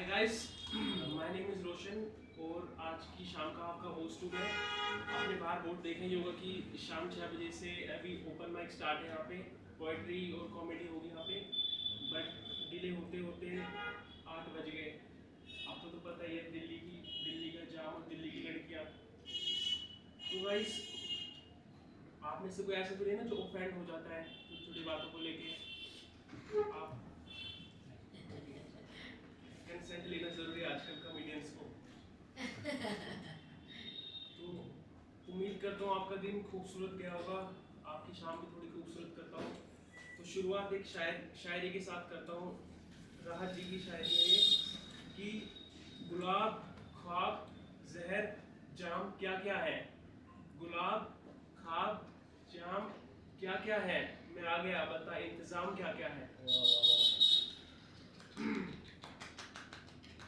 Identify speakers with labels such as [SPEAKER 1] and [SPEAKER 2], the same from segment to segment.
[SPEAKER 1] Guys, my name is रोशन और आज की शाम का आपका होस्ट हूँ मैं। आपने बाहर बोर्ड देखा ही होगा कि शाम 6 बजे से अभी ओपन माइक स्टार्ट है यहाँ पे। पोइट्री और कॉमेडी होगी यहाँ पे, बट डिले होते होते 8 बज गए। आपको तो पता ही है दिल्ली का जाम और दिल्ली की लड़कियाँ। तो गाइस, आप में से कोई ऐसा तो नहीं ना जो ऑफेंड हो जाता है छोटी छोटी बातों को लेके। आप कंसेंट लेना जरूरी है आजकल कॉमेडियंस को। तो उम्मीद करता हूँ आपका दिन खूबसूरत गया होगा, आपकी शाम भी थोड़ी खूबसूरत करता हूँ। तो शुरुआत एक शायरी के साथ करता हूँ। राहत जी की शायरी है ये कि गुलाब, ख्वाब, जहर, जाम क्या क्या है। गुलाब, ख्वाब, जाम क्या क्या है। मैं आ गया, बता इंतजाम क्या क्या है।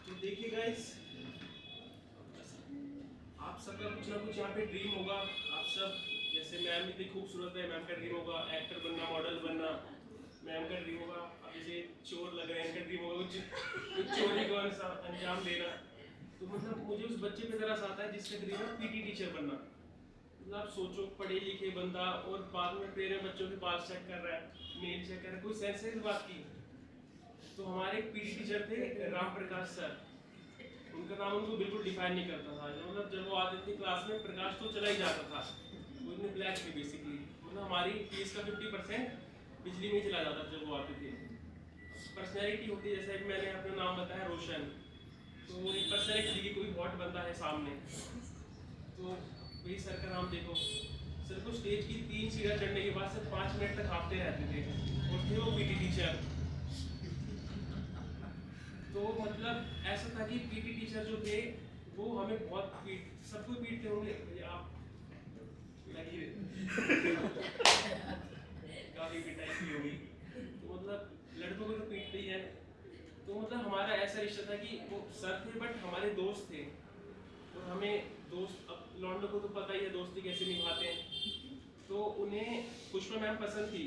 [SPEAKER 1] तो देखिए गाइस, आप सबका कुछ ना कुछ यहाँ पे ड्रीम होगा। आप सब जैसे मैम इतनी खूबसूरत है, मैम का ड्रीम होगा एक्टर बनना, मॉडल बनना। मैम का ड्रीम होगा, अब जैसे चोर लग रहे हैं, इनका ड्रीम होगा कुछ चोरी को अंजाम देना। तो मतलब मुझे उस बच्चे पे तरस आता है जिसका ड्रीम है पीटी टीचर बनना। मतलब आप सोचो, पढ़े लिखे बंदा और बाद में प्रेरे बच्चों के बाल चेक कर रहा है, नेल चेक कर रहा है, कोई सेंस है इस बात की। तो हमारे एक पीटी टीचर थे राम प्रकाश सर। उनका नाम उनको बिल्कुल डिफाइन नहीं करता था। मतलब जब वो आते थे क्लास में, प्रकाश तो चला ही जाता था। वो इतने ब्लैक थे बेसिकली। मतलब हमारी फीस का 50% बिजली में ही चला जाता जब वो आते थे। पर्सनैलिटी होती है, जैसे कि मैंने अपना नाम बताया रोशन, तो वो एक पर्सनैलिटी की कोई हॉट बंदा है सामने। तो वही सर का नाम देखो। सर को स्टेज की 3 सीढ़ियाँ चढ़ने के बाद सिर्फ 5 मिनट तक हाँफते रहते थे और थे वो पीटी टीचर। तो मतलब ऐसा था कि पीटी टीचर जो थे वो हमें बहुत सबको पीटते होंगे। आप लगी काफी पिटाई की होगी। तो मतलब लड़कों को तो पीटते ही है। तो मतलब हमारा ऐसा रिश्ता था कि वो सर थे बट हमारे दोस्त थे। और हमें दोस्त, अब लौंडों को तो पता ही है दोस्ती कैसे निभाते हैं। तो उन्हें पुष्पा मैम पसंद थी।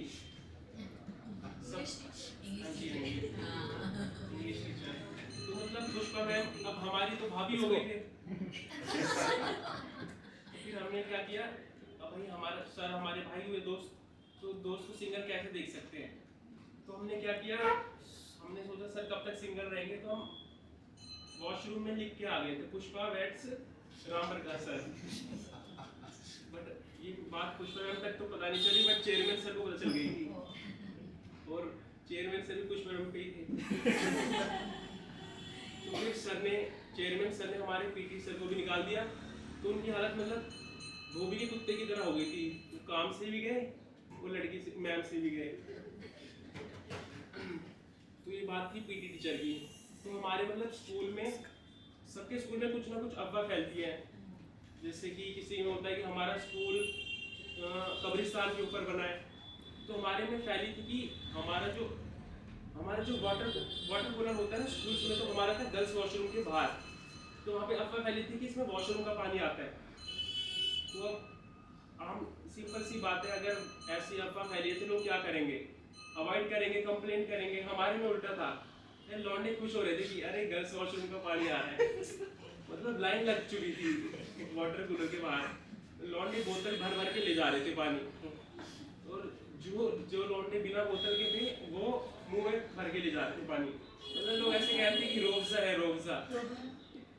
[SPEAKER 1] English teacher. तो मतलब पुष्पा मैम, अब हमारी तो भाभी हो गई थे। तो फिर हमने क्या किया, अब भाई हमारा सर हमारे भाई हुए दोस्त, तो दोस्त को सिंगर कैसे देख सकते हैं। तो हमने क्या किया, हमने सोचा सर कब तक सिंगर रहेंगे, तो हम वॉशरूम में लिख के आ गए थे Pushpa waits Ram Prakash sir. But ये बात पुष्पा मैम तक तो पता नहीं चली, बट चेयरमैन सर को पता चल गई थी। और चेयरमैन सर भी पुष्पा मैम पे ही थे। तो फिर चेयरमैन सर ने हमारे पीटी सर को भी निकाल दिया। तो उनकी हालत मतलब धोबी के कुत्ते की तरह हो गई थी। वो काम से भी गए, वो लड़की से मैम से भी गए। तो ये बात थी पीटी टीचर की। तो हमारे मतलब स्कूल में, सबके स्कूल में कुछ ना कुछ अफवाह फैलती है। जैसे कि किसी में होता है कि हमारा स्कूल कब्रिस्तान के ऊपर बना है। तो हमारे में फैली थी कि हमारा जो वाटर कूलर होता है ना स्कूल में, तो हमारा था गर्ल्स वॉशरूम के बाहर। तो वहाँ पे अफवाह फैली थी कि इसमें वॉशरूम का पानी आता है। तो अब हम सिंपल सी बात है, अगर ऐसी अफवाह फैली है तो लोग क्या करेंगे, अवॉइड करेंगे, कंप्लेन करेंगे। हमारे में उल्टा था, लौंडे खुश हो रहे थे कि अरे गर्ल्स वॉशरूम का पानी आ रहा है। मतलब लाइन लग चुकी थी वाटर कूलर के बाहर, लौंडे बोतल भर भर के ले जा रहे थे पानी। और जो लौंडे बिना बोतल के थे वो मुंह में भर के ले जा रहे थे पानी। मतलब लोग ऐसे कहते हैं कि रोबजा है रोबजा।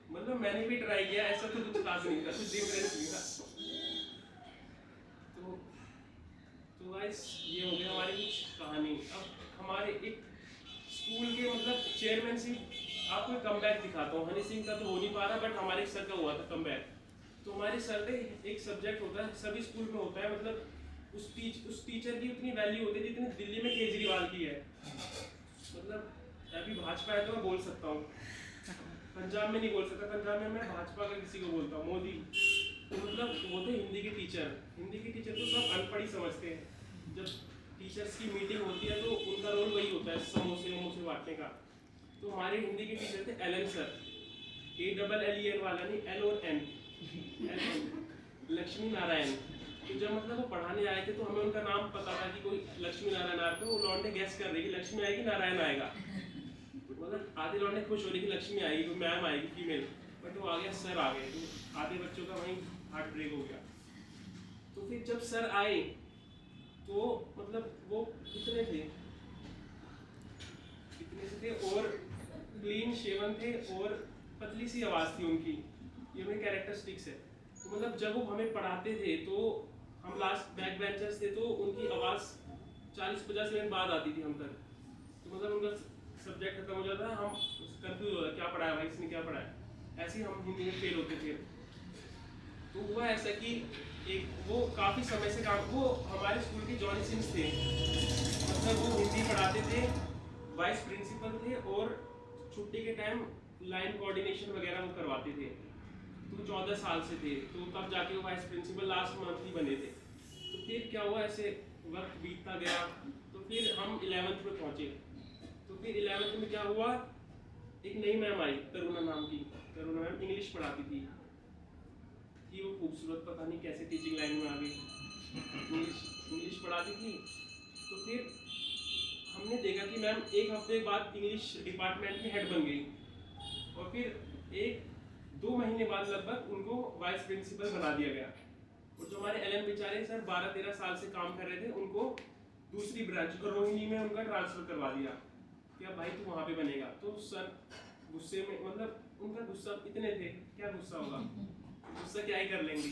[SPEAKER 1] मतलब मैंने भी ट्राई किया, ऐसा तो कुछ खास नहीं था, कुछ डिफरेंस नहीं था। तो गाइस, ये हो गया हमारी कुछ कहानी। अब हमारे एक स्कूल के मतलब चेयरमैन से आपको एक कमबैक दिखाता हूँ। हनी सिंह का तो हो नहीं पा रहा, बट हमारे एक सर का हुआ था कमबैक। तो हमारे सर ने एक सब्जेक्ट होता है, सभी स्कूल में होता है, मतलब उस टीचर की उतनी वैल्यू होती है जितनी दिल्ली में केजरीवाल की है। मतलब अभी भाजपा है तो मैं बोल सकता हूँ, पंजाब में नहीं बोल सकता। पंजाब में मैं भाजपा का किसी को बोलता हूँ, मोदी। तो मतलब वो थे हिंदी के टीचर। हिंदी के टीचर तो सब अनपढ़ ही समझते हैं। जब टीचर्स की मीटिंग होती है तो उनका रोल वही होता है, समोसे वमोसे बांटने का। तो हमारे हिंदी के टीचर थे एलन सर। ALLEN वाला नहीं, L और N, लक्ष्मी नारायण। तो जब मतलब वो पढ़ाने आए थे तो हमें उनका नाम पता था कि कोई लक्ष्मी नारायण आए, तो वो लौंडे गैस कर रहे कि लक्ष्मी आएगी नारायण आएगा। मतलब आधे लौंडे खुश हो रही कि लक्ष्मी आएगी, कोई मैम आएगी फीमेल, बट वो आ गया सर आ गए, तो आधे बच्चों का वहीं हार्ट ब्रेक हो गया। तो फिर जब सर आए तो मतलब वो कितने थे और क्लीन शेवन थे और पतली सी आवाज़ थी उनकी, ये उनके कैरेक्टरिस्टिक्स है। तो मतलब जब वो हमें पढ़ाते थे तो हम लास्ट बैक बेंचर्स थे, तो उनकी आवाज़ 40-50 मिनट बाद आती थी हम तक। तो मतलब उनका सब्जेक्ट खत्म हो जाता, हम कंफ्यूज हो जाते क्या पढ़ाया भाई इसने, क्या पढ़ाया। ऐसे ही हम हिंदी में फेल होते थे। तो हुआ ऐसा कि एक वो काफ़ी समय से काम, वो हमारे स्कूल के जॉनी सिंस थे, मतलब वो हिंदी पढ़ाते थे, वाइस प्रिंसिपल थे और छुट्टी के टाइम लाइन कोऑर्डिनेशन वगैरह वो करवाते थे। तो 14 साल से थे, तो तब जाके वो वाइस प्रिंसिपल लास्ट मंथ ही बने थे। तो फिर क्या हुआ, ऐसे वक्त बीतता गया, तो फिर हम 11th में पहुंचे। तो फिर 11th में क्या हुआ, एक नई मैम आई, करुणा नाम की। करुणा मैम इंग्लिश पढ़ाती थी वो खूबसूरत, पता नहीं कैसे टीचिंग लाइन में आ गई, इंग्लिश पढ़ाती थी। तो फिर हमने देखा कि मैम एक हफ्ते बाद इंग्लिश डिपार्टमेंट की हेड बन गई, और फिर 1-2 महीने बाद लगभग उनको वाइस प्रिंसिपल बना दिया गया। और जो हमारे एलन बेचारे सर 12-13 साल से काम कर रहे थे, उनको दूसरी ब्रांच रोहिणी में उनका ट्रांसफर करवा दिया कि अब भाई तू वहाँ पे बनेगा। तो सर गुस्से में, मतलब उनका गुस्सा इतने थे, क्या गुस्सा होगा, गुस्सा क्या ही कर लेंगे।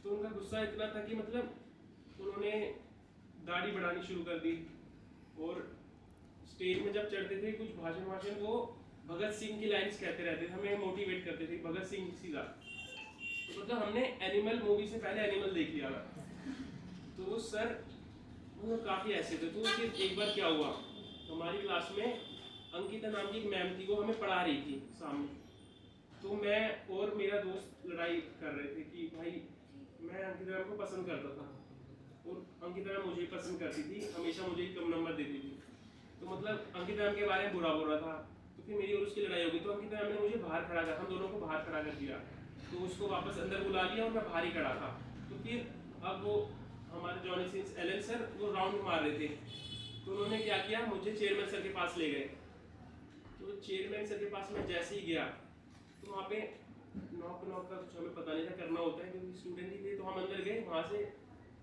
[SPEAKER 1] तो उनका गुस्सा इतना था कि मतलब उन्होंने दाढ़ी बढ़ानी शुरू कर दी, और स्टेज में जब चढ़ते थे कुछ भाषण वो भगत सिंह की लाइंस कहते रहते थे, हमें मोटिवेट करते थे भगत सिंह सीधा। तो मतलब हमने एनिमल मूवी से पहले एनिमल देख लिया था। तो वो सर वो काफ़ी ऐसे थे। तो फिर एक बार क्या हुआ, हमारी क्लास में अंकिता नाम की एक मैम थी, वो हमें पढ़ा रही थी सामने। तो मैं और मेरा दोस्त लड़ाई कर रहे थे कि भाई मैं अंकिता मैम को पसंद करता था और अंकिता मैम मुझे पसंद करती थी, हमेशा मुझे ही कम नंबर देती थी। तो मतलब अंकिता मैम के बारे में बुरा बोल रहा था। तो फिर मेरी और उसकी लड़ाई हो गई, तो अंकिता मैम ने मुझे बाहर खड़ा कर, हम दोनों को बाहर खड़ा कर दिया। तो उसको वापस अंदर बुला लिया और मैं बाहर ही खड़ा था। तो फिर अब वो हमारे जॉनी सिंस एलन सर वो राउंड मार रहे थे, तो उन्होंने क्या किया, मुझे चेयरमैन सर के पास ले गए। तो चेयरमैन सर के पास मैं जैसे ही गया, तो वहाँ पे नॉक का कुछ हमें पता नहीं था, करना होता है क्योंकि स्टूडेंट ही थे। तो हम अंदर गए, वहाँ से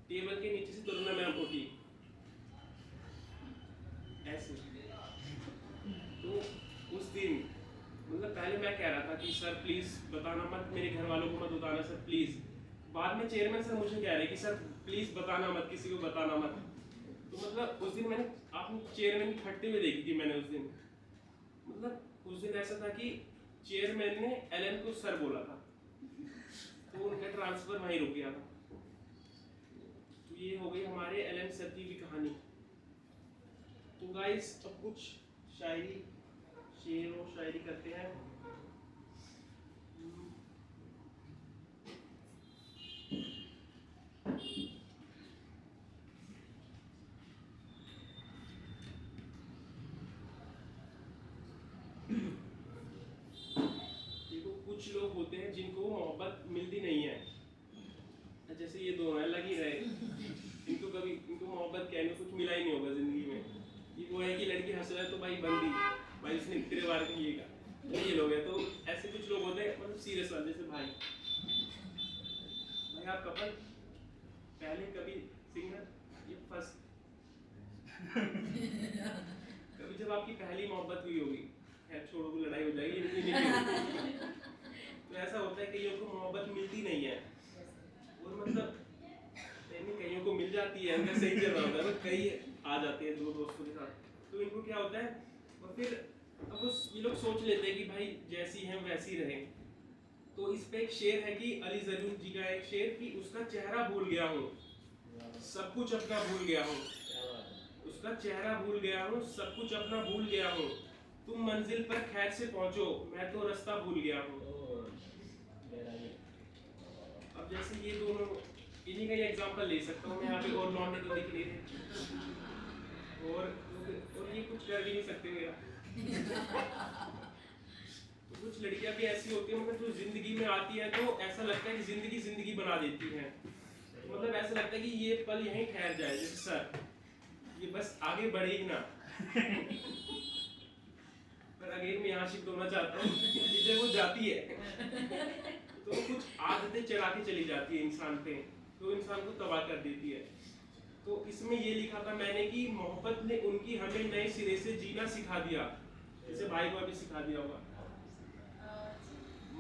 [SPEAKER 1] टेबल के नीचे से करुणा मैम उठी ऐसे। तो उस दिन मतलब पहले मैं कह रहा था कि सर प्लीज़ बताना मत, मेरे घर वालों को मत बताना सर प्लीज़। बाद में चेयरमैन सर मुझे कह रहे कि सर प्लीज़ बताना मत, किसी को बताना मत। तो मतलब उस दिन मैंने आपने चेयरमैन फटते हुए देखी थी मैंने उस दिन। मतलब उस दिन ऐसा था कि चेयरमैन ने एलन को सर बोला था, तो उनका ट्रांसफर वहीं रुक गया था। तो ये हो गई हमारे एलन सर की भी कहानी। तो गाइस अब कुछ शायरी, शेर और शायरी करते हैं। देखो कुछ लोग होते हैं जिनको मोहब्बत मिलती नहीं है, जैसे ये दोनों लगी रहे, इनको मोहब्बत कहने कुछ मिला ही नहीं होगा जिंदगी में। ये वो है कि लड़की हंस रहा है तो भाई बंदी, भाई उसने तेरे बार किएगा, ये लोग हैं। तो ऐसे कुछ लोग होते हैं मतलब सीरियस वाले, जैसे भाई आप कपल पहले कभी सिंगल, ये फर्स्ट कभी जब आपकी पहली मोहब्बत हुई होगी, खैर छोड़ो को लड़ाई हो जाएगी तो ऐसा होता है कईयों को मोहब्बत मिलती नहीं है, और मतलब कईयों को मिल जाती है, उनका सही चल रहा होता है, कई आ जाते हैं दो दोस्तों के साथ। तो इनको क्या होता है, और फिर अब ये लोग सोच लेते हैं कि भाई जैसी हैं वैसी रहें। तो इस पे एक शेर है कि अली ज़रूर जी का एक शेर कि उसका चेहरा भूल गया हूँ, सब कुछ अपना भूल गया हूँ, उसका चेहरा भूल गया हूँ, सब कुछ अपना भूल गया हूँ, तुम मंजिल पर खैर से पहुंचो, मैं तो रास्ता भूल गया हूँ। अब जैसे ये दोनों, इन्हीं का एग्जांपल ले सकता हूँ मैं यहाँ पे, और लौंडे तो दिख नहीं रहे, और ये कुछ कर भी नहीं सकते मेरा तो कुछ लड़कियां भी ऐसी होती हैं, मतलब जो जिंदगी में आती है तो ऐसा लगता है कि जिंदगी बना देती है। तो मतलब ऐसा लगता है कि ये पल यहीं ठहर जाए, जैसे सर ये बस आगे बढ़े ही ना पर पर अगेन मैं यहाँ शिफ्ट होना चाहता हूँ कि जब वो जाती है तो वो कुछ आदतें चला के चली जाती है इंसान पे, तो इंसान को तबाह कर देती है। तो इसमें ये लिखा था मैंने कि मोहब्बत ने उनकी हमें नए सिरे से जीना सिखा दिया, जैसे भाई को अभी सिखा दिया होगा।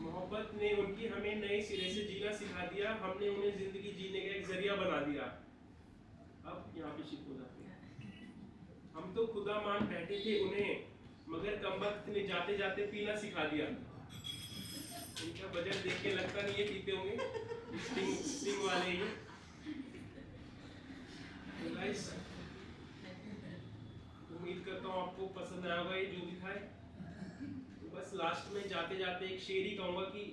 [SPEAKER 1] मोहब्बत ने उनकी हमें नए सिरे से जीना सिखा दिया, हमने उन्हें जिंदगी जीने का एक जरिया बना दिया। अब यहाँ पे शिफ्ट हो जाते हैं। हम तो खुदा मान बैठे थे उन्हें, मगर कमबख्त ने जाते जाते पीना सिखा दिया। इनका बजट देख के लगता नहीं ये पीते होंगे, स्टिंग वाले ये। तो गाइस उम्मीद करता हूँ आपको पसंद आया होगा ये जो भी था। तो बस लास्ट में जाते जाते एक शेर ही कहूँगा कि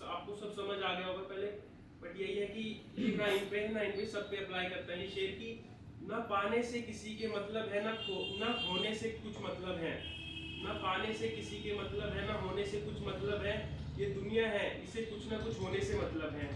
[SPEAKER 1] आपको सब समझ आ गया होगा पहले, बट यही है कि ये ना इन पे है ना इन पे, सब पे अप्लाई करता है ये शेर की। ना पाने से किसी के मतलब है, ना होने से कुछ मतलब है। ना पाने से किसी के मतलब है, ना होने से कुछ मतलब है। ये दुनिया है, इसे कुछ ना कुछ होने से मतलब है।